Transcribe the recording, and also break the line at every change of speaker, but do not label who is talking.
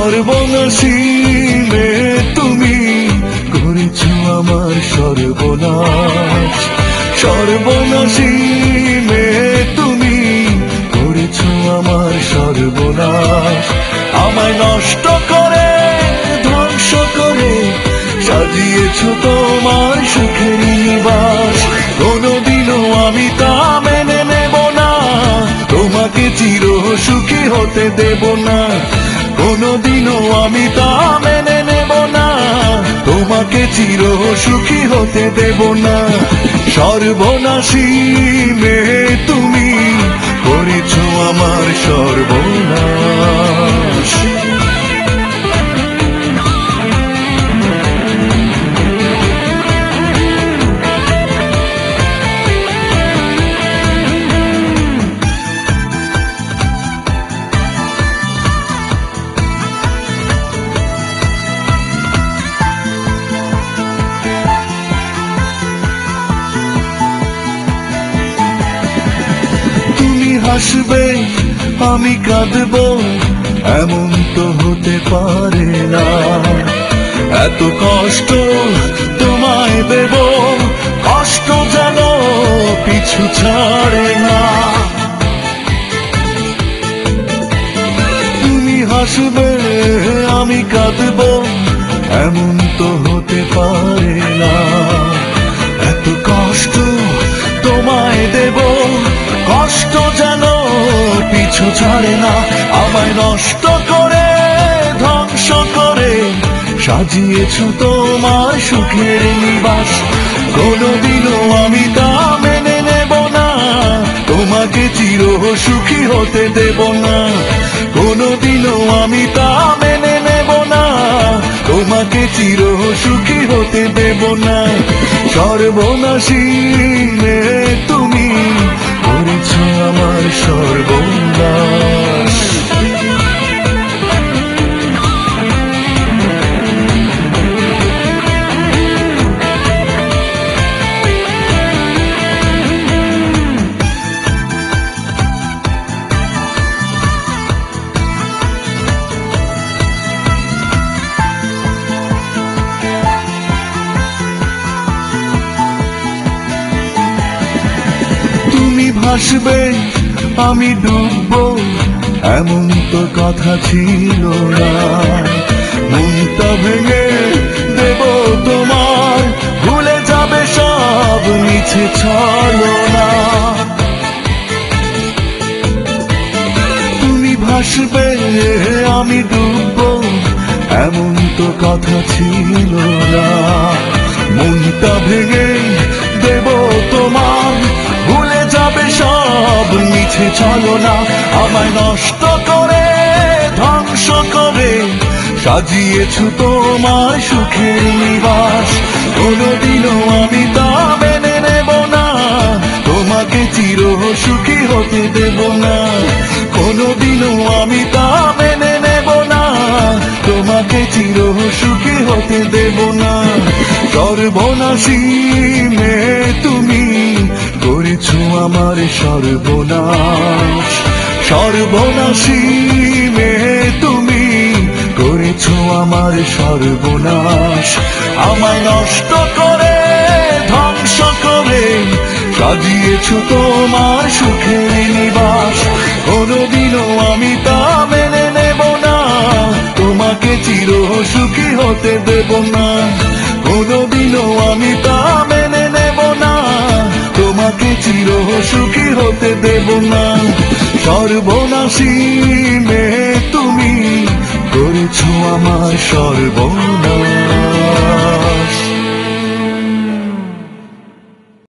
সর্বনাশী মেয়ে তুমি, করেছো আমার সর্বনাশ। সর্বনাশী মেয়ে তুমি, করেছো আমার সর্বনাশ। আমায় নষ্ট করে ধ্বংস করে সাজিয়েছো তোমার সুখের নিবাস। কোনোদিনও আমি তা মেনে নেব না, তোমাকে চির সুখী হতে দেব না। কোনোদিনও আমি তা মেনে নেব না, তোমাকে চির সুখী হতে দেব না। সর্বনাশী মেয়ে তুমি, করেছো আমার সর্বনাশ। হাসবে আমি কাঁদবো, এমন তো হতে পারে না। এত কষ্ট তোমায় দেব, কষ্ট যেন পিছু ছাড়ে না। তুমি হাসবে আমি কাঁদবো, এমন তো হতে পারে না। এত কষ্ট তোমায় দেব, কষ্ট যেন পিছু ছাড়ে না। আমায় নষ্ট করে ধ্বংস করে সাজিয়েছো তোমার সুখের নিবাস। কোনোদিনও আমি তা মেনে নেব না, তোমাকে চির সুখী হতে দেব না। কোনোদিনও আমি তা মেনে নেব না, তোমাকে চির সুখী হতে দেব না। সর্বনাশী মেয়ে তুমি, করেছো আমার সর্বনাশ। তুমি ভাসবে আমি ডুববো, এমন তো কথা ছিল না। মনটা ভেঙে দেব তোমার, ভুলে যাবে সব মিছে ছলনা। তুমি ভাসবে আমি ডুববো, এমন তো কথা ছিল না। মনটা ভেঙে দেব তোমার, ভুলে যাবে সব মিছে ছলনা। আমায় নষ্ট করে ধ্বংস করে সাজিয়েছো তোমার সুখের নিবাস। কোনোদিনও আমি তা মেনে নেব না, তোমাকে চির সুখী হতে দেব না। কোনোদিনও আমি তা মেনে নেব না, তোমাকে চির সুখী হতে দেব না। সর্বনাশী মেয়ে তুমি, করেছো আমার সর্বনাশ। সর্বনাশী মেয়ে তুমি, করেছো আমার সর্বনাশ। আমায় নষ্ট করে ধ্বংস করে সাজিয়েছো তোমার সুখের নিবাস। কোনোদিনও আমি তা মেনে নেব না, তোমাকে চির সুখী হতে দেব না। কোনোদিনও আমি তা মেনে নেব না, তোমাকে চির সুখী হতে দেব না। সর্বনাশী মেয়ে তুমি, করেছো আমার সর্বনাশ।